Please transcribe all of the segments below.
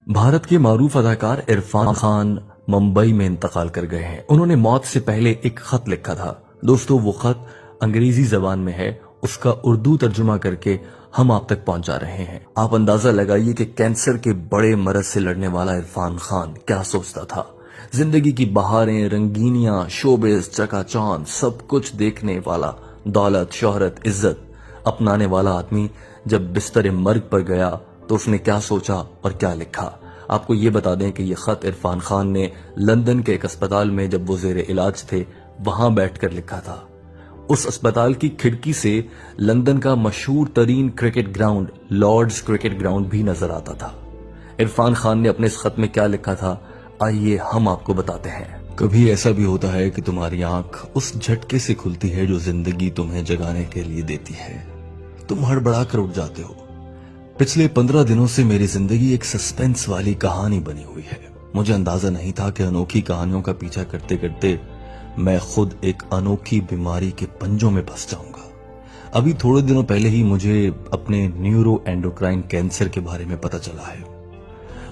भारत के मारूफ अदाकार इरफान खान मुंबई में इंतकाल कर गए हैं। उन्होंने मौत से पहले एक खत लिखा था। दोस्तों, वो खत अंग्रेजी जबान में है, उसका उर्दू तर्जुमा करके हम आप तक पहुंचा रहे हैं। आप अंदाजा लगाइए कि कैंसर के बड़े मरज से लड़ने वाला इरफान खान क्या सोचता था। जिंदगी की बहारें, रंगीनियां, शोबिस, चकाचौंध, सब कुछ देखने वाला, दौलत, शोहरत, इज्जत अपनाने वाला आदमी जब बिस्तर मर्ग पर गया तो उसने क्या सोचा और क्या लिखा। आपको ये बता दें कि यह खत इरफान खान ने लंदन के एक अस्पताल में जब वो जेर इलाज थे वहां बैठकर लिखा था। उस अस्पताल की खिड़की से लंदन का मशहूर तरीन cricket ground Lord's cricket ground भी नजर आता था। इरफान खान ने अपने इस खत में क्या लिखा था, आइए हम आपको बताते हैं। कभी ऐसा भी होता है कि तुम्हारी आंख उस झटके से खुलती है जो जिंदगी तुम्हें जगाने के लिए देती है। तुम हड़बड़ा कर उठ जाते हो। पिछले 15 दिनों से मेरी जिंदगी एक सस्पेंस वाली कहानी बनी हुई है। मुझे अंदाजा नहीं था कि अनोखी कहानियों का पीछा करते करते मैं खुद एक अनोखी बीमारी के पंजों में फंस जाऊंगा। अभी थोड़े दिनों पहले ही मुझे अपने न्यूरो एंडोक्राइन कैंसर के बारे में पता चला है।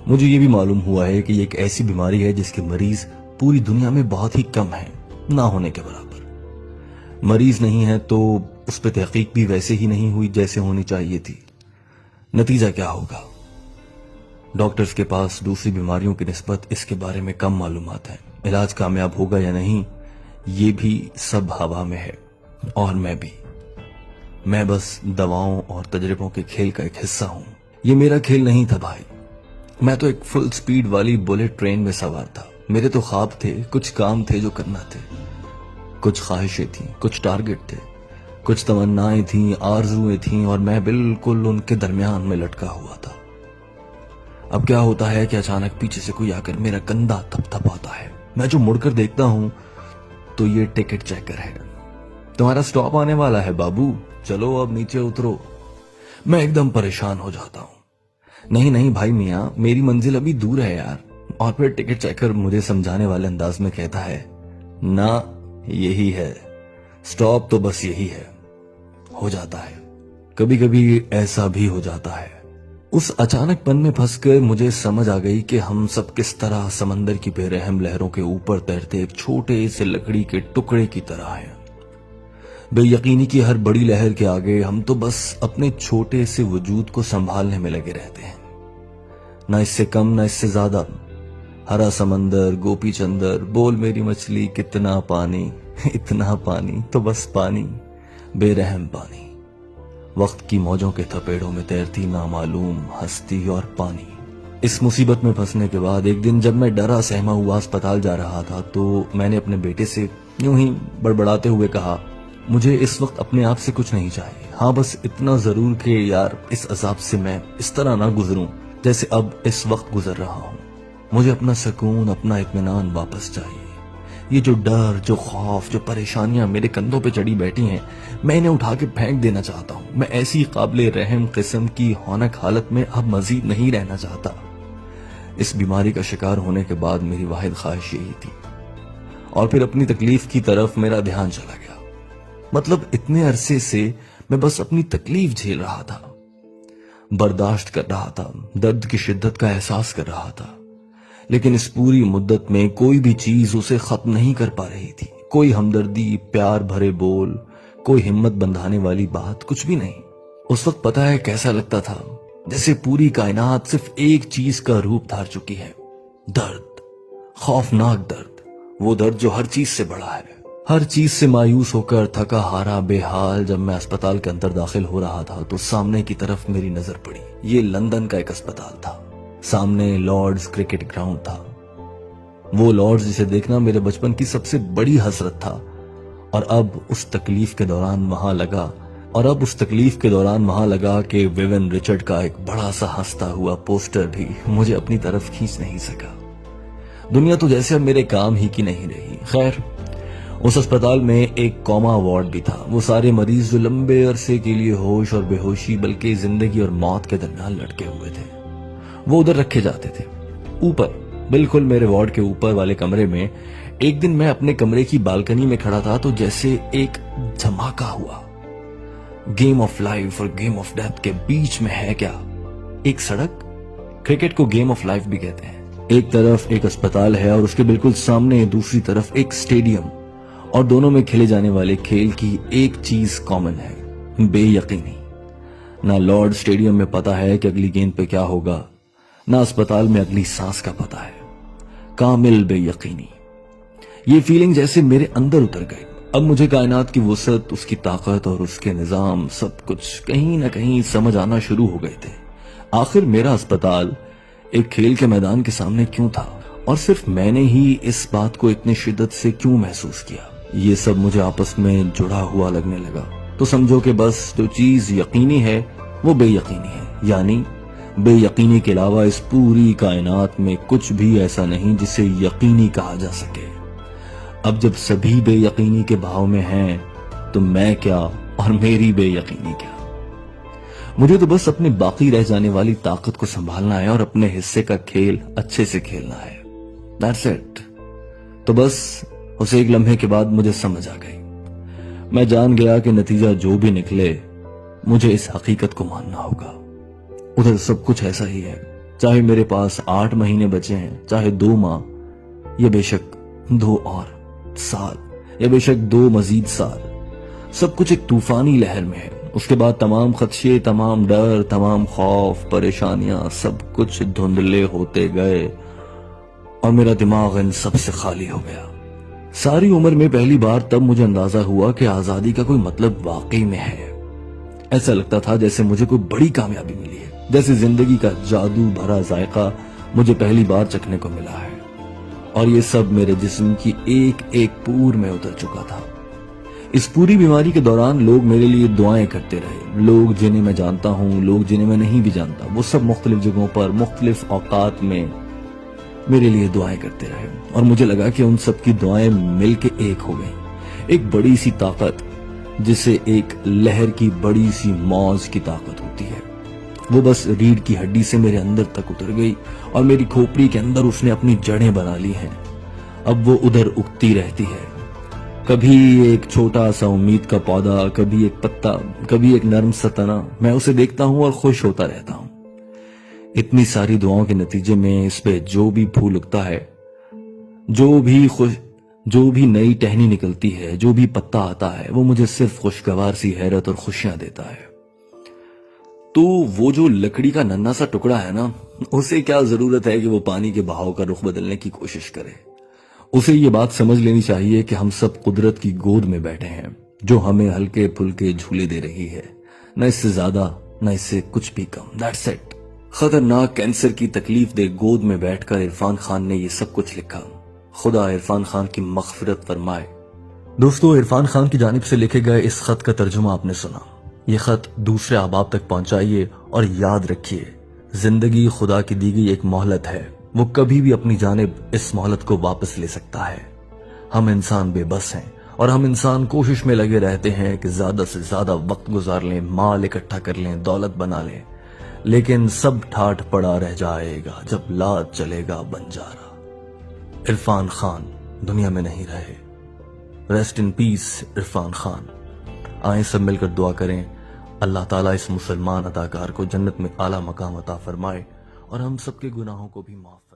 मुझे ये भी मालूम हुआ है कि ये एक ऐसी बीमारी है जिसके मरीज पूरी दुनिया में बहुत ही कम हैं, ना होने के बराबर। मरीज नहीं है तो उस पर तहकीक भी वैसे ही नहीं हुई जैसे होनी चाहिए थी। नतीजा क्या होगा? डॉक्टर्स के पास दूसरी बीमारियों की निस्बत इसके बारे में कम मालूमात है। इलाज कामयाब होगा या नहीं ये भी सब हवा में है, और मैं बस दवाओं और तजर्बों के खेल का एक हिस्सा हूं। ये मेरा खेल नहीं था भाई। मैं तो एक फुल स्पीड वाली बुलेट ट्रेन में सवार था। मेरे तो ख्वाब थे, कुछ काम थे जो करना थे, कुछ ख्वाहिशें थी, कुछ टारगेट थे, कुछ तमन्नाएं थीं, आरजुएं थीं, और मैं बिल्कुल उनके दरमियान में लटका हुआ था। अब क्या होता है कि अचानक पीछे से कोई आकर मेरा कंधा थपथपाता है। मैं जो मुड़कर देखता हूं तो ये टिकट चेकर है। तुम्हारा स्टॉप आने वाला है बाबू, चलो अब नीचे उतरो। मैं एकदम परेशान हो जाता हूं। नहीं भाई मियां, मेरी मंजिल अभी दूर है यार। और फिर टिकट चेकर मुझे समझाने वाले अंदाज में कहता है, ना यही है स्टॉप, तो बस यही है। हो जाता है, कभी कभी ऐसा भी हो जाता है। उस अचानकपन में फंसकर मुझे समझ आ गई कि हम सब किस तरह समंदर की बेरहम लहरों के ऊपर तैरते एक छोटे से लकड़ी के टुकड़े की तरह हैं। बेयकीनी की हर बड़ी लहर के आगे हम तो बस अपने छोटे से वजूद को संभालने में लगे रहते हैं। ना इससे कम ना इससे ज्यादा। हरा समंदर, गोपी चंदर, बोल मेरी मछली, कितना पानी, इतना पानी, तो बस पानी, बेरहम पानी। वक्त की मौजों के थपेड़ों में तैरती नामालूम हस्ती और पानी। इस मुसीबत में फंसने के बाद एक दिन जब मैं डरा सहमा हुआ अस्पताल जा रहा था तो मैंने अपने बेटे से यूं ही बड़बड़ाते हुए कहा, मुझे इस वक्त अपने आप से कुछ नहीं चाहिए। हाँ, बस इतना जरूर कि यार इस अजाब से मैं इस तरह ना गुजरूं जैसे अब इस वक्त गुजर रहा हूं। मुझे अपना सुकून, अपना इत्मीनान वापस चाहिए। ये जो डर, जो खौफ, जो परेशानियां मेरे कंधों पे चढ़ी बैठी हैं, मैं इन्हें उठा के फेंक देना चाहता हूं। मैं ऐसी काबिले रहम किस्म की हौनक हालत में अब मजीद नहीं रहना चाहता। इस बीमारी का शिकार होने के बाद मेरी वाहिद ख्वाहिश यही थी। और फिर अपनी तकलीफ की तरफ मेरा ध्यान चला गया। मतलब इतने अरसे से मैं बस अपनी तकलीफ झेल रहा था, बर्दाश्त कर रहा था, दर्द की शिद्दत का एहसास कर रहा था, लेकिन इस पूरी मुद्दत में कोई भी चीज उसे खत्म नहीं कर पा रही थी। कोई हमदर्दी, प्यार भरे बोल, कोई हिम्मत बंधाने वाली बात, कुछ भी नहीं। उस वक्त पता है कैसा लगता था, जैसे पूरी कायनात सिर्फ एक चीज का रूप धार चुकी है, दर्द, खौफनाक दर्द। वो दर्द जो हर चीज से बड़ा है। हर चीज से मायूस होकर थका हारा बेहाल जब मैं अस्पताल के अंदर दाखिल हो रहा था तो सामने की तरफ मेरी नजर पड़ी। ये लंदन का एक अस्पताल था। सामने लॉर्ड्स क्रिकेट ग्राउंड था। वो लॉर्ड्स जिसे देखना मेरे बचपन की सबसे बड़ी हसरत था। और अब उस तकलीफ के दौरान वहां लगा कि विवियन रिचर्ड का एक बड़ा सा हंसता हुआ पोस्टर भी मुझे अपनी तरफ खींच नहीं सका। दुनिया तो जैसे अब मेरे काम ही की नहीं रही। खैर, उस अस्पताल में एक कोमा वार्ड भी था। वो सारे मरीज जो लंबे अरसे के लिए होश और बेहोशी बल्कि जिंदगी और मौत के दरमियान लटके हुए थे, वो उधर रखे जाते थे। ऊपर, बिल्कुल मेरे वार्ड के ऊपर वाले कमरे में एक दिन मैं अपने कमरे की बालकनी में खड़ा था तो जैसे एक धमाका हुआ। गेम ऑफ लाइफ और गेम ऑफ डेथ के बीच में है क्या? एक सड़क, کرکٹ کو گیم آف لائف بھی کہتے ہیں۔ ایک طرف ایک اسپتال ہے اور اس کے بالکل سامنے دوسری طرف ایک اسٹیڈیم، اور دونوں میں کھیلے جانے والے کھیل کی ایک چیز کامن ہے، بے یقینی۔ نہ لارڈ اسٹیڈیم میں پتا ہے کہ اگلی گیند پہ کیا ہوگا، نہ اسپتال میں اگلی سانس کا پتا ہے، کامل بے یقینی۔ یہ فیلنگ جیسے میرے اندر اتر گئی۔ اب مجھے کائنات کی وسعت، اس کی طاقت اور اس کے نظام سب کچھ کہیں نہ کہیں سمجھ آنا شروع ہو گئے تھے۔ آخر میرا اسپتال ایک کھیل کے میدان کے سامنے کیوں تھا، اور صرف میں نے ہی اس بات کو اتنی شدت سے کیوں محسوس کیا؟ یہ سب مجھے آپس میں جڑا ہوا لگنے لگا۔ تو سمجھو کہ بس جو چیز یقینی ہے وہ بے یقینی ہے، یعنی بے یقینی کے علاوہ اس پوری کائنات میں کچھ بھی ایسا نہیں جسے یقینی کہا جا سکے۔ اب جب سبھی بے یقینی کے بھاؤ میں ہیں تو میں کیا اور میری بے یقینی کیا؟ مجھے تو بس اپنی باقی رہ جانے والی طاقت کو سنبھالنا ہے اور اپنے حصے کا کھیل اچھے سے کھیلنا ہے۔ That's it۔ تو بس اسے ایک لمحے کے بعد مجھے سمجھ آ گئی۔ میں جان گیا کہ نتیجہ جو بھی نکلے مجھے اس حقیقت کو ماننا ہوگا۔ ادھر سب کچھ ایسا ہی ہے، چاہے میرے پاس 8 مہینے بچے ہیں، چاہے 2 ماہ، یا بے شک 2 اور سال، یا بے شک 2 مزید سال، سب کچھ ایک طوفانی لہر میں ہے۔ اس کے بعد تمام خدشے، تمام ڈر، تمام خوف، پریشانیاں، سب کچھ دھندلے ہوتے گئے اور میرا دماغ ان سب سے خالی ہو گیا۔ ساری عمر میں پہلی بار تب مجھے اندازہ ہوا کہ آزادی کا کوئی مطلب واقعی میں ہے۔ ایسا لگتا تھا جیسے مجھے کوئی بڑی کامیابی ملی ہے، جیسے زندگی کا جادو بھرا ذائقہ مجھے پہلی بار چکھنے کو ملا ہے، اور یہ سب میرے جسم کی ایک ایک پور میں اتر چکا تھا۔ اس پوری بیماری کے دوران لوگ میرے لیے دعائیں کرتے رہے، لوگ جنہیں میں جانتا ہوں، لوگ جنہیں میں نہیں بھی جانتا، وہ سب مختلف جگہوں پر مختلف اوقات میں میرے لیے دعائیں کرتے رہے، اور مجھے لگا کہ ان سب کی دعائیں مل کے ایک ہو گئیں، ایک بڑی سی طاقت جسے ایک لہر کی بڑی سی موج کی طاقت ہوتی ہے، وہ بس ریڑھ کی ہڈی سے میرے اندر تک اتر گئی اور میری کھوپڑی کے اندر اس نے اپنی جڑیں بنا لی ہیں۔ اب وہ ادھر اگتی رہتی ہے، کبھی ایک چھوٹا سا امید کا پودا، کبھی ایک پتا، کبھی ایک نرم سا تنا۔ میں اسے دیکھتا ہوں اور خوش ہوتا رہتا ہوں۔ اتنی ساری دعاؤں کے نتیجے میں اس پہ جو بھی پھول اگتا ہے، جو بھی نئی ٹہنی نکلتی ہے، جو بھی پتا آتا ہے، وہ مجھے صرف خوشگوار سی حیرت اور خوشیاں دیتا ہے۔ تو وہ جو لکڑی کا ننھا سا ٹکڑا ہے نا، اسے کیا ضرورت ہے کہ وہ پانی کے بہاؤ کا رخ بدلنے کی کوشش کرے؟ اسے یہ بات سمجھ لینی چاہیے کہ ہم سب قدرت کی گود میں بیٹھے ہیں، جو ہمیں ہلکے پھلکے جھولے دے رہی ہے، نہ اس سے زیادہ نہ اس سے کچھ بھی کم۔ That's it۔ خطرناک کینسر کی تکلیف دہ گود میں بیٹھ کر عرفان خان نے یہ سب کچھ لکھا۔ خدا عرفان خان کی مغفرت فرمائے۔ دوستو، عرفان خان کی جانب سے لکھے گئے اس خط کا ترجمہ آپ نے سنا۔ یہ خط دوسرے احباب تک پہنچائیے اور یاد رکھیے، زندگی خدا کی دی گئی ایک مہلت ہے، وہ کبھی بھی اپنی جانب اس مہلت کو واپس لے سکتا ہے۔ ہم انسان بے بس ہیں، اور ہم انسان کوشش میں لگے رہتے ہیں کہ زیادہ سے زیادہ وقت گزار لیں، مال اکٹھا کر لیں، دولت بنا لیں، لیکن سب ٹھاٹھ پڑا رہ جائے گا جب لات چلے گا بنجارا۔ عرفان خان دنیا میں نہیں رہے، ریسٹ ان پیس عرفان خان۔ آئیں سب مل کر دعا کریں، اللہ تعالیٰ اس مسلمان اداکار کو جنت میں اعلیٰ مقام عطا فرمائے اور ہم سب کے گناہوں کو بھی معاف